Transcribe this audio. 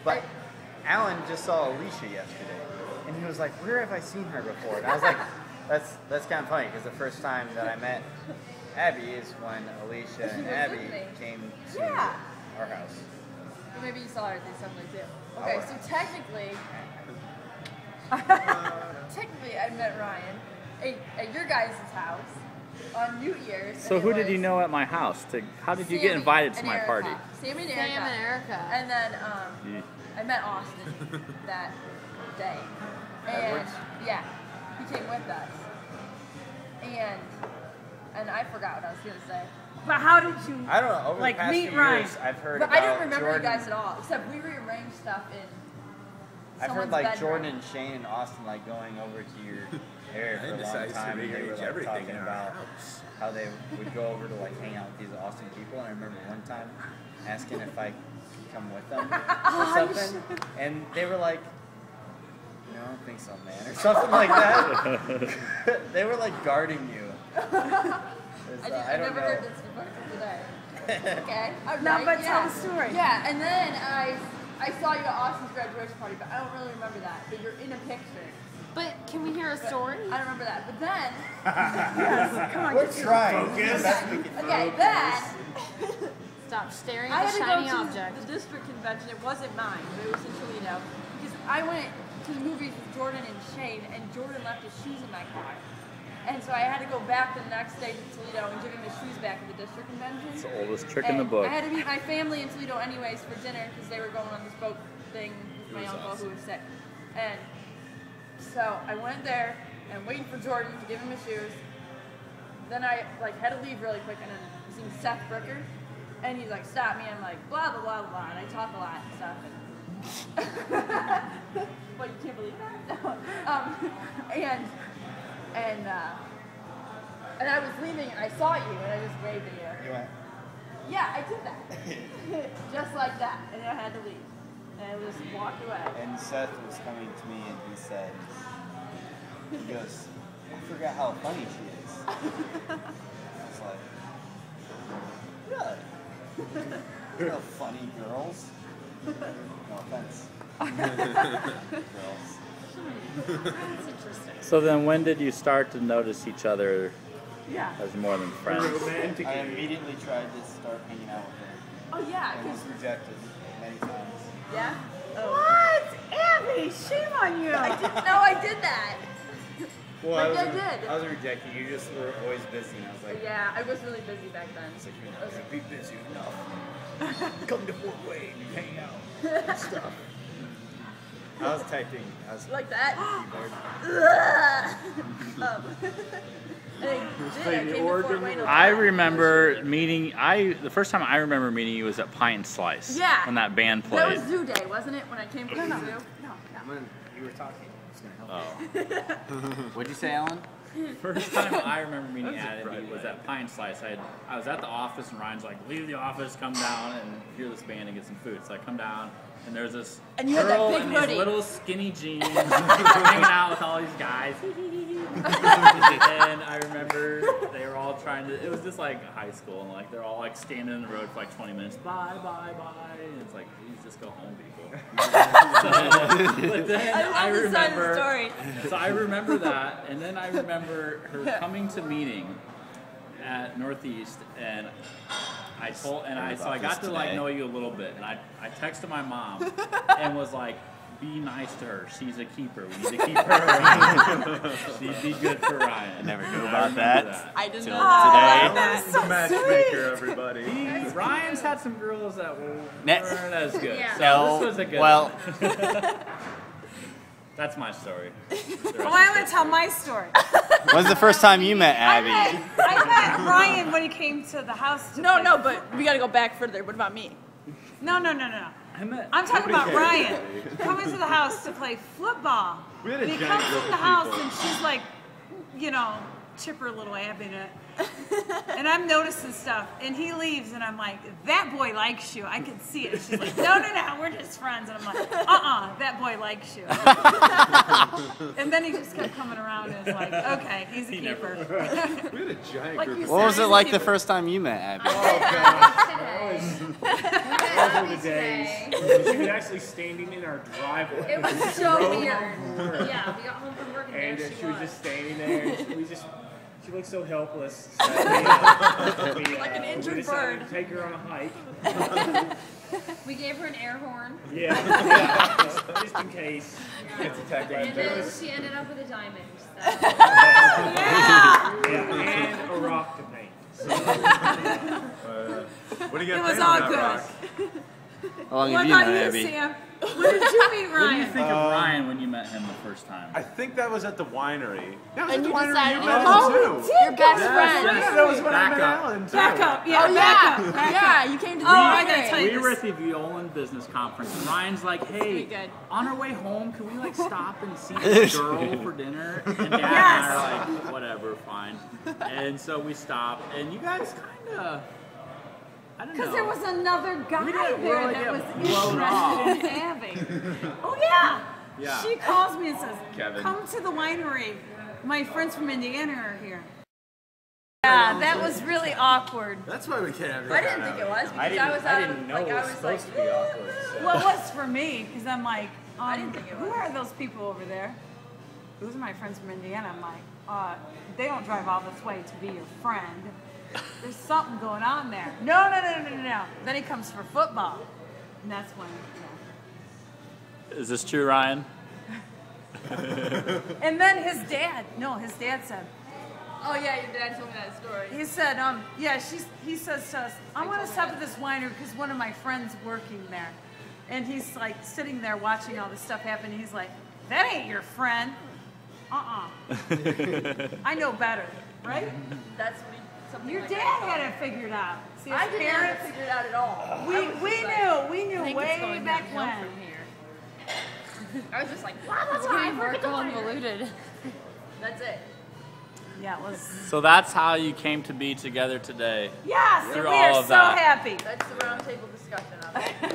But Alan just saw Alicia yesterday, and he was like, "Where have I seen her before?" And I was like, "That's kind of funny because the first time that I met Abby is when Alicia and Abby came to our house." Or maybe you saw her at the assembly too. Okay, so technically, I met Ryan at your guys' house on New Year's. So who did you know at my house? How did you get invited to my party? Sam and Erica. And then I met Austin that day. And yeah, he came with us. And I forgot what I was gonna say. But how did you? I don't know. Over the past meet few Ryan? years, I've heard But about I don't remember Jordan. you guys at all, except we rearranged stuff in. I've heard someone's like bedroom. Jordan and Shane and Austin like going over to your area for a long decides to time, and they were rearrange like everything talking in our about house. how they would go over to like hang out with these awesome people. And I remember one time asking if I could come with them or something, and they were like, "No, I don't think so, man," or something like that. They were like guarding you. I've never heard this before today. Okay. No, but tell the story. Yeah, and then I saw you at Austin's graduation party, but I don't really remember that. But you're in a picture. But can we hear a story? I don't remember that. But then. Yes, come on. We're trying. Okay, then. Stop staring I at had the to shiny go to object. the district convention. It wasn't mine, but it was in Toledo. Because I went to the movies with Jordan and Shane, and Jordan left his shoes in my car. And so I had to go back the next day to Toledo and give him his shoes back at the district convention. It's the oldest trick in the book. I had to meet my family in Toledo anyways for dinner because they were going on this boat thing with my uncle who was sick. And so I went there and waiting for Jordan to give him his shoes. Then I had to leave really quick, and then I seen Seth Brooker, and he's like, "Stop me!" I'm like, "Blah blah blah blah," and I talk a lot and stuff. And what, you can't believe that? No. And I was leaving, and I saw you, and I just waved at you. You went. Yeah, I did that. Just like that. And then I had to leave. And I just walked away. And Seth was coming to me and he said, he goes, "I forgot how funny she is." I was like, "Really? You're no funny girls." No offense. Girls. That's interesting. So then when did you start to notice each other Yeah. as more than friends? I immediately tried to start hanging out with her Oh, yeah. and was rejected many times. Yeah? What? Abby, shame on you. I didn't know I did that. Well, Like I did. I was rejected. You just were always busy, and I was like, Yeah, I was really busy back then. it's like, you're not going to be busy enough. Come to Fort Wayne and hang out and stuff. I was typing. I was Like that. keyboard. And I did. I came to Fort Wayne a lot. I remember meeting. The first time I remember meeting you was at Pie and Slice. Yeah. When that band That played. was Zoo Day, wasn't it? When I came from the zoo? No. When you were talking, it's going to help. Oh. What'd you say, Alan? First time I remember meeting Abby was at Pie and Slice. I was at the office and Ryan's like, "Leave the office, come down and hear this band and get some food." So I come down and there's this And you had that girl big in hoodie. these little skinny jeans hanging out with all these guys. And I remember they were all trying to. It was just like high school, and like they're all like standing in the road for like 20 minutes. Bye, bye, bye. And it's like, please just go home, people. But then I love this side of the remember. story. So I remember that, and then I remember her coming to meeting at Northeast, and so I got to like know you a little bit, and I texted my mom and was like, "Be nice to her. She's a keeper. We need to keep her around. She'd be good for Ryan." I never knew And about remember that. I didn't Till know today. that. The matchmaker, everybody. Ryan's had some girls that weren't Ne- as good. Yeah. So No, this was a good well- one. That's my story. Well, I'm going to tell my story. When's the first time you met Abby? I met Ryan when he came to the house. To play. No, but we gotta go back further. What about me? No. I'm talking about Ryan coming to the house to play football. We had a And he giant comes group in the of house people. and she's like, you know, chipper little Abby in it. And I'm noticing stuff, and he leaves, and I'm like, that boy likes you. I can see it. She's like, no, we're just friends. And I'm like, that boy likes you. And then he just kept coming around and was like, okay, he's a keeper. We had a giant Like group you of said, What was he's it a like the keeper. first time you met Abby? Those were the days. She was actually standing in our driveway. It was so weird. Yeah, we got home from work and And there she was just standing there. And she looked so helpless. So Like an injured we decided bird. to take her on a hike. We gave her an air horn, Yeah, just in case. Gets attacked by a and then bear. she ended up with a diamond. So. Yeah, and a rock to paint. So, What do you It got was painted all on that good. rock? How long What have you about known you, Abby? Sam? When did you meet What do you Ryan? think of Ryan when you met him the first time? I think that was at the winery. That was And at the you winery decided you to met go- him too. Your best friend. Yeah, that was when I Back met up. Alan too. Back up. Yeah, Oh, back yeah. up. Back Yeah, up. you came to Oh, the I gotta tell you We were this. at the Violan Business Conference, and Ryan's like, pretty hey, good. on our way home, can we like stop and see this girl for dinner? And Dad and I are like, whatever, fine. And so we stop, and you guys kind of, I don't know. Because there was another guy We didn't there really that get was blown off. interested in Abby. Oh, yeah. Yeah. She calls me and says, Kevin. come to the winery. My friends from Indiana are here. Yeah, that was really awkward. That's why we can't have you. I didn't think it was because I, was out of, know like, it I was was like, supposed to be awkward. So. Well, it was for me, because I'm like, I didn't think it who was. are those people over there? Those are my friends from Indiana. I'm like, they don't drive all this way to be your friend. There's something going on there. No. Then he comes for football. And that's when, Is this true, Ryan? And then his dad said, oh yeah, your dad told me that story. he said, he says to us, I want to stop at this winery because one of my friends working there. And he's like sitting there watching all this stuff happen. And he's like, that ain't your friend. I know better, right? That's what he, something Your like dad that. had it figured out. See, his I didn't have parents, it figured out at all. we I was just like- knew I think it's way going back downhill when. from here. I was just like, blah, blah, It's blah, getting more we're going. convoluted. That's it. Yeah, it was. So that's how you came to be together today. Yes, and Through we all are of so that. happy. That's the round table discussion of it.